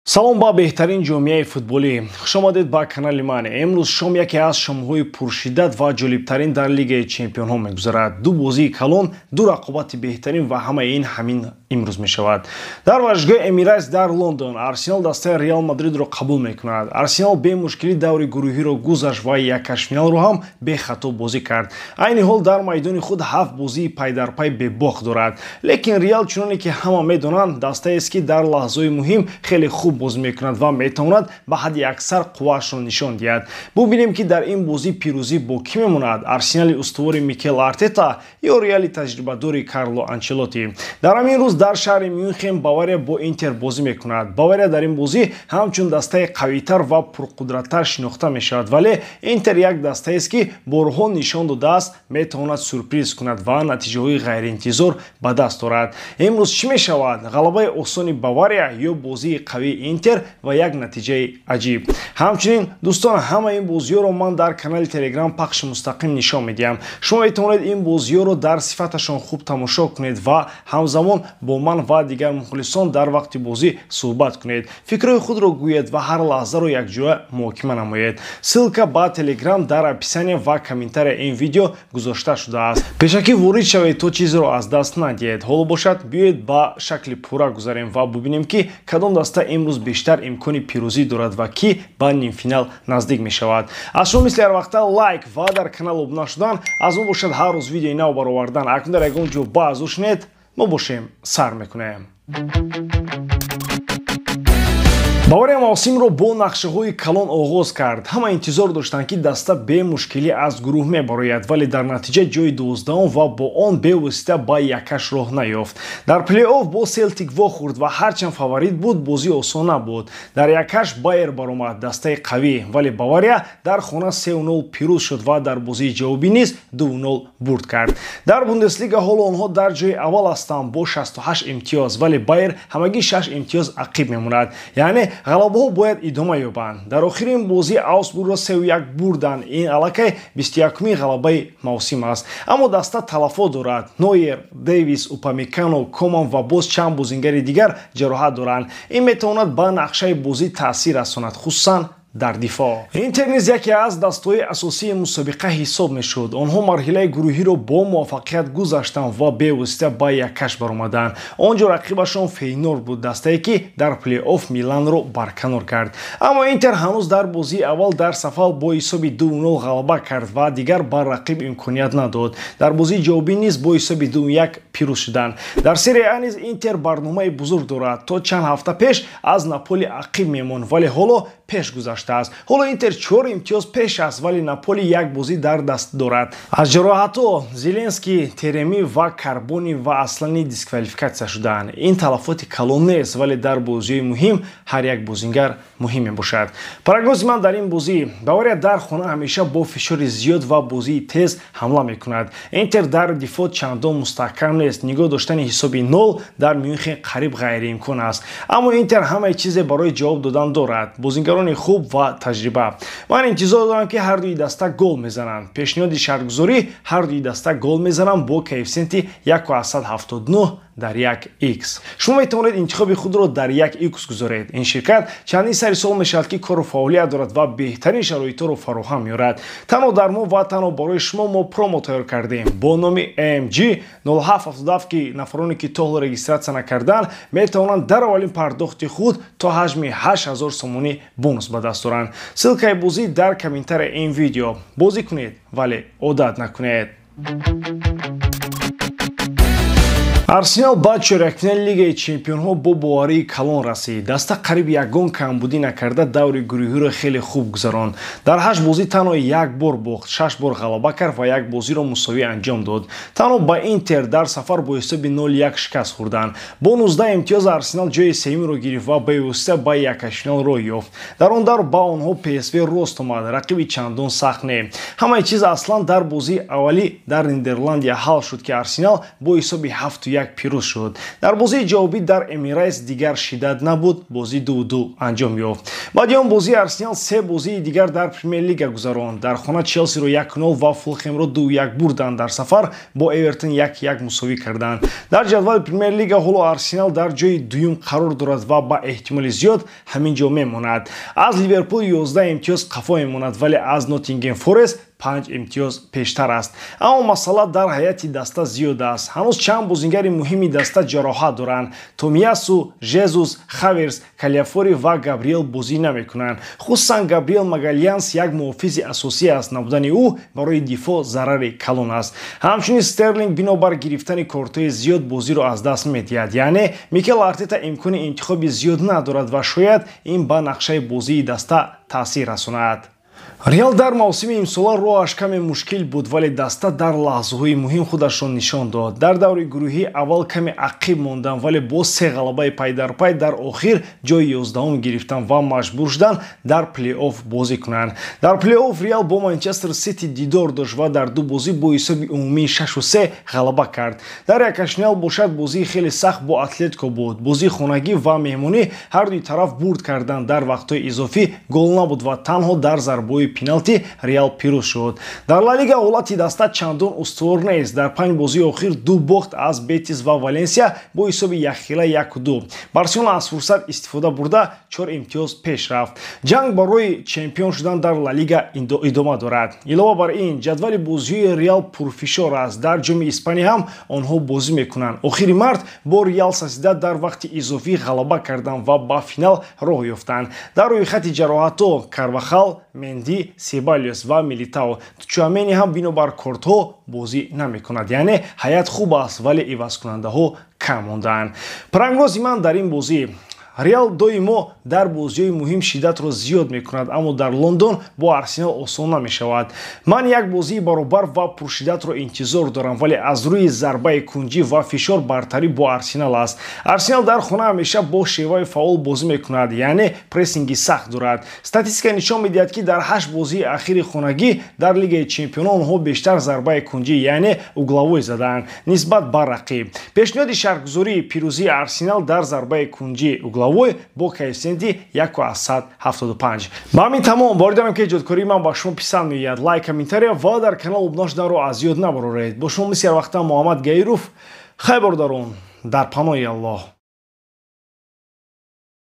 салом ба беҳтарин ҷомеаи футболӣ. хушомадед ба канали ман. имрӯз шом яке аз шомҳои пуршиддат ва ҷолибтарин дар лигаи чемпионҳо мегузарад. ду бозии калон, ду рақобати беҳтарин ва ҳамаи ин ҳамин имрӯз мешавад. дар варзишгоҳи Эмиратс дар Лондон Арсенал дастаи Реал Мадридро қабул мекунад. Арсенал бемушкилӣ даври гурӯҳиро гузашт ва яккашфиналро ҳам бехато бозӣ кард. айни ҳол дар майдони худ 7 бозии пайдарпай бебох дорад. Лекин Реал чуноне ки ҳама медонанд дастаест ки дар лаҳзаҳои муҳим хеле хуб бозӣ мекунад ва метавонад ба ҳадди аксар қувваашро нишон диҳад. Бубинем ки дар ин бозӣ пирӯзӣ бо кӣ мемонад? Арсенали устувори Микел Артета ё Реали таҷрибадори Карло Анчелоти? Дар ҳамин рӯз дар шаҳри Мюнхен Бавария бо Интер бозӣ мекунад. Бавария дар ин бозӣ ҳамчун дастаи қавитар ва пурқудраттар шинохта мешавад, вале Интер як дастаест ки борҳо нишон додааст метавонад сюрприз кунад ва натиҷаҳои ғайриинтизор ба даст орад. Имрӯз чӣ мешавад? Ғалабаи осони Бавария ё бозии қавии Интер ва як натиҷаи аҷиб? Ҳамчунин дӯстон, ҳама ин бозиёро ман дар канали Телеграм пахши мустақим нишон медиҳам. Шумо метавонед ин бозиёро дар сифаташон хуб тамошо кунед ва ҳамзамон бо ман ва дигар мухлисон дар вақти бозӣ суҳбат кунед. Фикрҳои худро гӯед ва ҳар лаҳзаро якҷоя муҳокима намоед. Ссилка ба Телеграм дар описания ва комментария ин видео гузошта шудааст. пешакӣ ворид шавед то чизеро аз даст надиҳед. ҳоло бошад биёед ба шакли пурра гузарем ва бубинем ки кадом даста имрӯз бештар имкони пирӯзӣ дорад ва кӣ ба нимфинал наздик мешавад. аз шумо мисли ҳар вақта лайк ва дар канал обуна шудан, аз мо бошад ҳар рӯз видеои нав баровардан. акнун дар ягон ҷо баъз ушнед, мо бошем сар мекунем. Бавария мавсимро бо нақшаҳои калон оғоз кард. Ҳама интизор доштанд ки даста бемушкилӣ аз гурӯҳ мебарояд, вале дар натиҷа ҷои 12 ва бо он бевосита ба яккаш роҳ наёфт. Дар плей-офф бо Селтик вохӯрд ва ҳарчанд фаворит буд, бозӣ осон набуд. Дар яккаш Байер баромад, дастаи қавӣ, вале Бавария дар хона 3-0 пирӯз шуд ва дар бозии ҷавобӣ низ 2-0 бурд кард. Дар Бундеслига ҳоло онҳо дар ҷои аввал ҳастанд бо 68 имтиёз, вале Байер ҳамагӣ 6 имтиёз ақиб мемонад. Яъне ғалабаҳо бояд идома ёбанд. Дар охири ин бозӣ Аусбургро 3-1 бурданд. Ин аллакай 21-умин ғалабаи мавсим аст. Аммо даста талафот дорад. Нойер, Дэвис, Упамекано, Коман ва боз чанд бозингари дигар ҷароҳат доранд. Ин метавонад ба нақшаи бозӣ таъсир расонад, хусусан дар дифоъ. Интер низ яке аз дастаҳои асосии мусобиқа ҳисоб мешуд. онҳо марҳилаи гурӯҳиро бо муваффақият гузаштанд ва бевосита ба яккаш баромаданд. онҷо рақибашон Фейнор буд, дастае ки дар плей-офф Миланро барканор кард. Аммо Интер ҳанӯз дар бозии аввал дар сафар бо ҳисоби 2-0 ғалаба кард ва дигар бар рақиб имконият надод. Дар бозии ҷавобӣ низ бо ҳисоби 2-1 пирӯз шуданд. Дар серия А низ Интер барномаи бузург дорад. То чанд ҳафта пеш аз Наполи ақиб мемонд, вале ҳоло пеш гузаштааст. ҳоло Интер 4 имтиёз пеш аст, вале Наполи як бозӣ дар даст дорад. аз ҷароҳатҳо Зеленский, Тереми ва Карбони ва Аслани дисквалификатсия шуданд. ин талафоти калон нест, вале дар бозиҳои муҳим ҳар як бозингар муҳим мебошад. Прогнози ман дар ин бозӣ: Бавария дар хона ҳамеша бо фишори зиёд ва бозии тез ҳамла мекунад. Интер дар дифоъ чандон мустаҳкам нест. нигоҳ доштани ҳисоби 0 дар Мюнхен қариб ғайриимкон аст. аммо Интер ҳамаи чизе барои ҷавоб додан дорад. бозингарони хуб ва таҷриба. ман интизор дорам ки ҳардуи даста гол мезананд. пешниҳоди шартгузорӣ: ҳардуи даста гол мезананд бо коэффисиенти 1,79 дар 1x. шумо метавонед интихоби худро дар 1x гузоред. ин ширкат чандин сари сол мешавад ки кору фаъолият дорад ва беҳтарин шароитҳоро фароҳам меорад. танҳо дар мо ва танҳо барои шумо мо промо тайёр кардем бо номи AMG 0777 ки нафароне ки тоҳло регистратсия накарданд метавонанд дар аввалин пардохти худ то ҳаҷми 8000 сомонӣ бонус ба даст оранд. ссилкаи бозӣ дар комментария ин видео. бозӣ кунед, вале одат накунед. Арсенал ба чоракфинали Лигаи Чемпионҳо бо Баварии калон расид. Даста қариб ягон камбудӣ накарда даври гурӯҳиро хеле хуб гузаронд. Дар 8 бозӣ танҳо як бор бохт, 6 бор ғалаба кард ва як бозиро мусовӣ анҷом дод. Танҳо ба Интер дар сафар бо ҳисоби 0-1 шикаст хӯрданд. Бо 19 имтиёз Арсенал ҷои сеюмиро гирифт ва бевосита ба яккашфинал роҳ ёфт. Дар он давр ба онҳо ПСВ рост омад, рақиби чандон сахт не. Ҳамаи чиз аслан дар бозии аввалӣ дар Нидерландия ҳал шуд ки Арсенал бо ҳисоби 7-1 31 пирӯз шуд. Дар бозии ҷавобӣ дар Эмирейтс дигар шиддат набуд, бозӣ 2-2 анҷом ёфт. Баъди он бозии Арсенал се бозии дигар дар Премер-лига гузаронд. Дар хона Челсиро 1-0 ва Фулхемро 2-1 бурданд. Дар сафар бо Эвертон 1-1 мусовӣ карданд. Дар ҷадвали Премер-лига ҳоло Арсенал дар ҷои дуюм қарор дорад ва ба эҳтимоли зиёд ҳамин ҷо мемонад. Аз Ливерпул 11 имтиёз қафо мемонад, вале аз Ноттингем Форест 5 имтиёз пештар аст. Аммо масъала дар ҳайати даста зиёд аст. Ҳанӯз чанд бозингари муҳими даста ҷароҳат доранд. Томиасу, Жезус, Хаверс, Калиафори ва Габриэл бозӣ намекунанд. Хусусан Габриэл Магалянс як муҳофизи асосӣ аст. Набудани ӯ барои дифоъ зарари калон аст. Ҳамчунин Стерлинг бинобар гирифтани кортҳои зиёд бозиро аз даст медиҳад. Яъне Микел Артета имкони интихоби зиёд надорад ва шояд ин ба нақшаи бозии даста таъсир расонад. Реал дар мавсими имсола роҳаш каме мушкил буд, вале даста дар лаҳзаҳои муҳим худашро нишон дод. Дар даври гурӯҳӣ аввал каме ақиб монданд, вале бо се ғалабаи пайдарпай дар охир ҷои 11 гирифтанд ва маҷбур шуданд дар плей-офф бозӣ кунанд. Дар плей-офф Реал бо Манчестер Сити дидор дошт ва дар ду бозӣ бо ҳисоби умумии 6-3 ғалаба кард. Дар якашнел бошад бозии хеле сахт бо Атлетико буд. Бозии хонагӣ ва меҳмонӣ ҳардуи тараф бурд карданд. Дар вақтҳои изофӣ гол набуд ва танҳо дар зарбаҳои пеналти Реал пирӯз шуд. Дар Ла Лига ҳолати даста чандон устувор нест. Дар 5 бозии охир 2 бохт аз Бетис ва Валенсия бо ҳисоби 1-1. Барселона аз фурсат истифода бурда 4 имтиёз пеш рафт. Ҷанг барои чемпион шудан дар Ла Лига идома дорад. Илова бар ин, ҷадвали бозиҳои Реал пурфишор аст. Дар ҷоми Испания ҳам онҳо бозӣ мекунанд. Охири март бо Реал Сосидад дар вақти изофӣ ғалаба карданд ва ба финал роҳ ёфтанд. Дар рӯи хати ҷароҳатҳо Карвахал, Менди, Себальёс ва Милитао. Чуамени ҳам бинобар кортҳо бозӣ намекунад. Яъне ҳаят хуб аст, вале ивазкунандаҳо кам мондаанд. Прогнози ман дар ин бозӣ: Реал доимо дар бозиҳои муҳим шиддатро зиёд мекунад, аммо дар Лондон бо Арсенал осон намешавад. Ман як бозии баробар ва пуршиддатро интизор дорам, вале аз рӯи зарбаи кунҷӣ ва фишор бартарӣ бо Арсенал аст. Арсенал дар хона ҳамеша бо шеваи фаъол бозӣ мекунад, яъне прессинги сахт дорад. Статистика нишон медиҳад, ки дар 8 бозии ахири хонагӣ дар Лигаи Чемпионон онҳо бештар зарбаи кунҷӣ, яъне углавой заданд нисбат ба рақиб. Пешниҳоди шарҳгузории пирӯзии Арсенал дар зарбаи кунҷӣ бо коэффициенти 1,75. Ба ҳамин тамом, боридарам ки иҷодкории ман ба шумо писанд меояд. Лайк, комментария ва дар канал обуна шуданро аз ёд набароред. Бо шумо мисли ҳар вақта Муҳаммад Гаиров. Хайр бордарон дар паноҳи Аллоҳ.